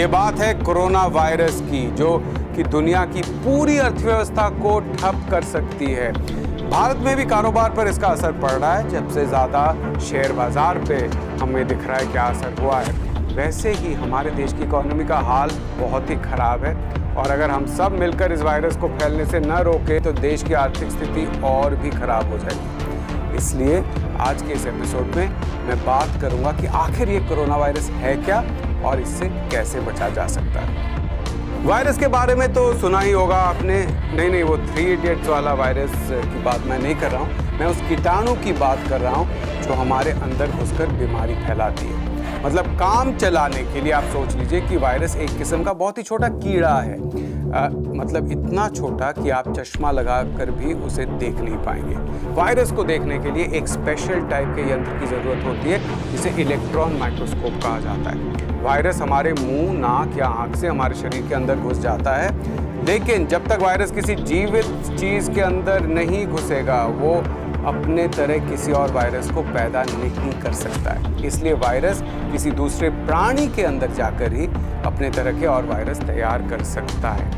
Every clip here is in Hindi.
ये बात है कोरोना वायरस की, जो कि दुनिया की पूरी अर्थव्यवस्था को ठप कर सकती है। भारत में भी कारोबार पर इसका असर पड़ रहा है। जब से ज़्यादा शेयर बाजार पे हमें दिख रहा है क्या असर हुआ है, वैसे ही हमारे देश की इकोनॉमी का हाल बहुत ही ख़राब है। और अगर हम सब मिलकर इस वायरस को फैलने से न रोकें तो देश की आर्थिक स्थिति और भी खराब हो जाएगी। इसलिए आज के इस एपिसोड में मैं बात करूंगा कि आखिर ये कोरोना वायरस है क्या और इससे कैसे बचा जा सकता है। वायरस के बारे में तो सुना ही होगा आपने। नहीं, वो 3 इडियट्स वाला वायरस की बात मैं नहीं कर रहा हूँ। मैं उस कीटाणु की बात कर रहा हूँ जो हमारे अंदर घुसकर बीमारी फैलाती है। मतलब काम चलाने के लिए आप सोच लीजिए कि वायरस एक किस्म का बहुत ही छोटा कीड़ा है। मतलब इतना छोटा कि आप चश्मा लगाकर भी उसे देख नहीं पाएंगे। वायरस को देखने के लिए एक स्पेशल टाइप के यंत्र की ज़रूरत होती है जिसे इलेक्ट्रॉन माइक्रोस्कोप कहा जाता है। वायरस हमारे मुंह, नाक या आँख से हमारे शरीर के अंदर घुस जाता है, लेकिन जब तक वायरस किसी जीवित चीज़ के अंदर नहीं घुसेगा वो अपने तरह किसी और वायरस को पैदा नहीं कर सकता है। इसलिए वायरस किसी दूसरे प्राणी के अंदर जाकर ही अपने तरह के और वायरस तैयार कर सकता है।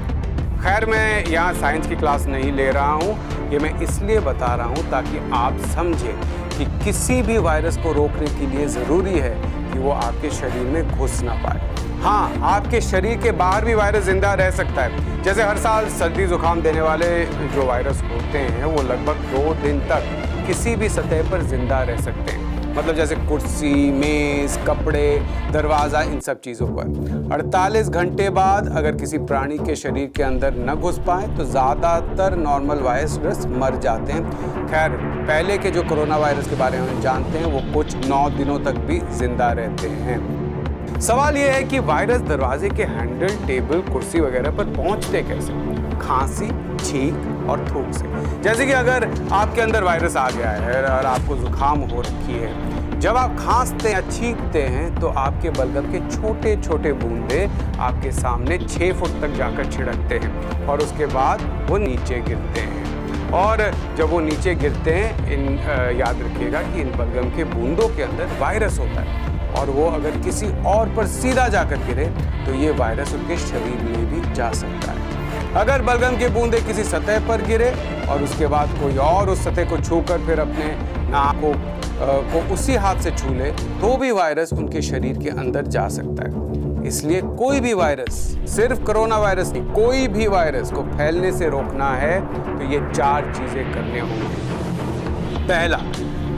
खैर, मैं यहाँ साइंस की क्लास नहीं ले रहा हूँ। ये मैं इसलिए बता रहा हूँ ताकि आप समझें कि किसी भी वायरस को रोकने के लिए ज़रूरी है कि वो आपके शरीर में घुस ना पाए। हाँ, आपके शरीर के बाहर भी वायरस जिंदा रह सकता है। जैसे हर साल सर्दी जुकाम देने वाले जो वायरस होते हैं वो लगभग 2 दिन तक किसी भी सतह पर जिंदा रह सकते हैं। मतलब जैसे कुर्सी, मेज, कपड़े, दरवाज़ा, इन सब चीज़ों पर 48 घंटे बाद अगर किसी प्राणी के शरीर के अंदर न घुस पाए तो ज़्यादातर नॉर्मल वायरस मर जाते हैं। खैर, पहले के जो कोरोना वायरस के बारे में हम जानते हैं वो कुछ 9 दिनों तक भी जिंदा रहते हैं। सवाल ये है कि वायरस दरवाजे के हैंडल, टेबल, कुर्सी वगैरह पर पहुंचते कैसे? खांसी, छींक और थूक से। जैसे कि अगर आपके अंदर वायरस आ गया है और आपको जुकाम हो रखी है, जब आप खांसते या छींकते हैं तो आपके बलगम के छोटे छोटे बूंदे आपके सामने 6 फुट तक जाकर छिड़कते हैं और उसके बाद वो नीचे गिरते हैं। और जब वो नीचे गिरते हैं, याद रखिएगा कि इन बलगम के बूंदों के अंदर वायरस होता है और वो अगर किसी और पर सीधा जाकर गिरे तो ये वायरस उनके शरीर में भी जा सकता है। अगर बलगम के बूंदे किसी सतह पर गिरे और उसके बाद कोई और उस सतह को छूकर फिर अपने नाक को उसी हाथ से छू ले तो भी वायरस उनके शरीर के अंदर जा सकता है। इसलिए कोई भी वायरस, सिर्फ कोरोना वायरस नहीं, कोई भी वायरस को फैलने से रोकना है तो ये 4 चीजें करने होंगी। पहला,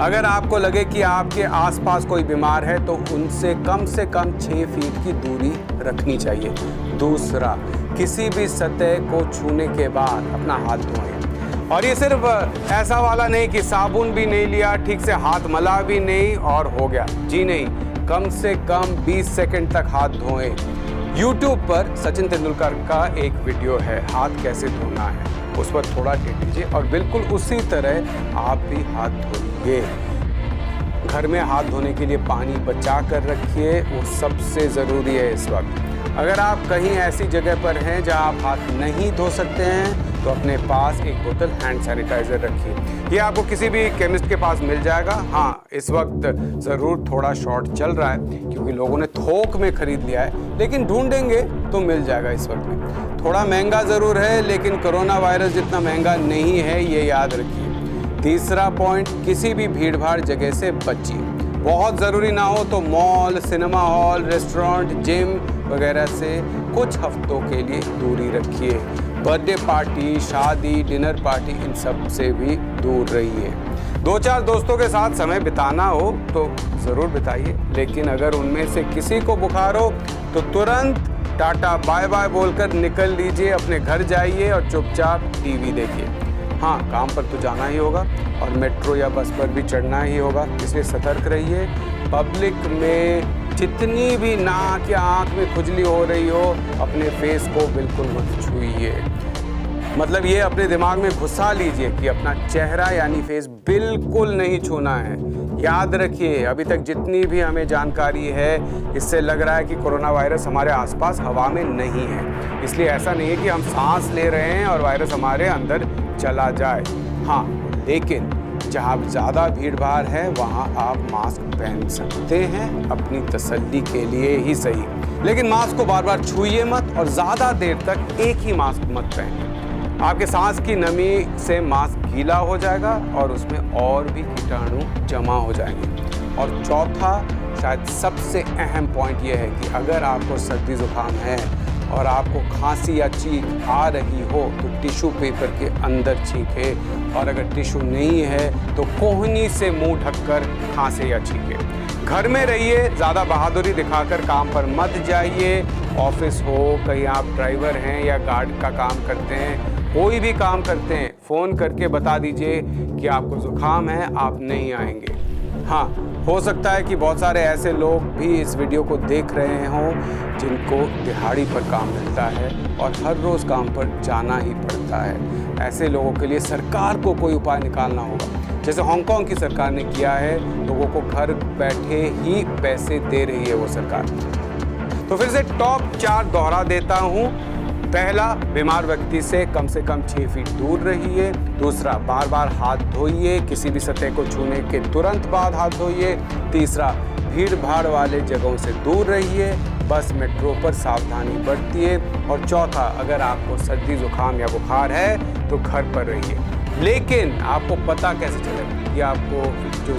अगर आपको लगे कि आपके आसपास कोई बीमार है तो उनसे कम से कम 6 फीट की दूरी रखनी चाहिए। दूसरा, किसी भी सतह को छूने के बाद अपना हाथ धोएं। और ये सिर्फ ऐसा वाला नहीं कि साबुन भी नहीं लिया, ठीक से हाथ मला भी नहीं और हो गया। जी नहीं, कम से कम 20 सेकंड तक हाथ धोएं। YouTube पर सचिन तेंदुलकर का एक वीडियो है, हाथ कैसे धोना है, उस पर थोड़ा देख लीजिए और बिल्कुल उसी तरह आप भी हाथ धोइए। घर में हाथ धोने के लिए पानी बचा कर रखिए, वो सबसे ज़रूरी है इस वक्त। अगर आप कहीं ऐसी जगह पर हैं जहां आप हाथ नहीं धो सकते हैं तो अपने पास एक बोतल हैंड सैनिटाइज़र रखिए। ये आपको किसी भी केमिस्ट के पास मिल जाएगा। हाँ, इस वक्त ज़रूर थोड़ा शॉर्ट चल रहा है क्योंकि लोगों ने थोक में ख़रीद लिया है, लेकिन ढूंढेंगे तो मिल जाएगा। इस वक्त में थोड़ा महंगा ज़रूर है लेकिन कोरोना वायरस जितना महंगा नहीं है, ये याद रखिए। तीसरा पॉइंट, किसी भी भीड़ भाड़ जगह से बचिए। बहुत ज़रूरी ना हो तो mall, cinema hall, restaurant, gym वगैरह से कुछ हफ्तों के लिए दूरी रखिए। बर्थडे पार्टी, शादी, डिनर पार्टी, इन सब से भी दूर रहिए। 2-4 दोस्तों के साथ समय बिताना हो तो ज़रूर बिताइए, लेकिन अगर उनमें से किसी को बुखार हो तो तुरंत टाटा बाय बाय बोलकर निकल लीजिए, अपने घर जाइए और चुपचाप टीवी देखिए। हाँ, काम पर तो जाना ही होगा और मेट्रो या बस पर भी चढ़ना ही होगा, इसलिए सतर्क रहिए। पब्लिक में जितनी भी नाक या आँख में खुजली हो रही हो, अपने फेस को बिल्कुल मत छूइए। मतलब ये अपने दिमाग में घुसा लीजिए कि अपना चेहरा यानी फेस बिल्कुल नहीं छूना है। याद रखिए, अभी तक जितनी भी हमें जानकारी है इससे लग रहा है कि कोरोना वायरस हमारे आसपास हवा में नहीं है। इसलिए ऐसा नहीं है कि हम सांस ले रहे हैं और वायरस हमारे अंदर चला जाए। हाँ, लेकिन जहाँ ज़्यादा भीड़ भाड़ है वहाँ आप मास्क पहन सकते हैं, अपनी तसल्ली के लिए ही सही। लेकिन मास्क को बार बार छूइए मत और ज़्यादा देर तक एक ही मास्क मत पहनिए। आपके सांस की नमी से मास्क गीला हो जाएगा और उसमें और भी कीटाणु जमा हो जाएंगे। और चौथा, शायद सबसे अहम पॉइंट यह है कि अगर आपको सर्दी जुकाम है और आपको खांसी या छींक आ रही हो तो टिश्यू पेपर के अंदर छींके, और अगर टिश्यू नहीं है तो कोहनी से मुंह ढककर खांसे या छींके। घर में रहिए, ज़्यादा बहादुरी दिखाकर काम पर मत जाइए। ऑफिस हो, कहीं आप ड्राइवर हैं या गार्ड का काम करते हैं, कोई भी काम करते हैं, फ़ोन करके बता दीजिए कि आपको ज़ुकाम है, आप नहीं आएंगे। हाँ, हो सकता है कि बहुत सारे ऐसे लोग भी इस वीडियो को देख रहे हों जिनको दिहाड़ी पर काम मिलता है और हर रोज़ काम पर जाना ही पड़ता है। ऐसे लोगों के लिए सरकार को कोई उपाय निकालना होगा, जैसे हांगकांग की सरकार ने किया है। लोगों को घर बैठे ही पैसे दे रही है वो सरकार। तो फिर से टॉप 4 दोहरा देता हूँ। पहला, बीमार व्यक्ति से कम 6 फीट दूर रहिए। दूसरा, बार बार हाथ धोइए, किसी भी सतह को छूने के तुरंत बाद हाथ धोइए। तीसरा, भीड़ भाड़ वाले जगहों से दूर रहिए, बस मेट्रो पर सावधानी बरतिए। और चौथा, अगर आपको सर्दी जुकाम या बुखार है तो घर पर रहिए। लेकिन आपको पता कैसे चलेगा कि आपको जो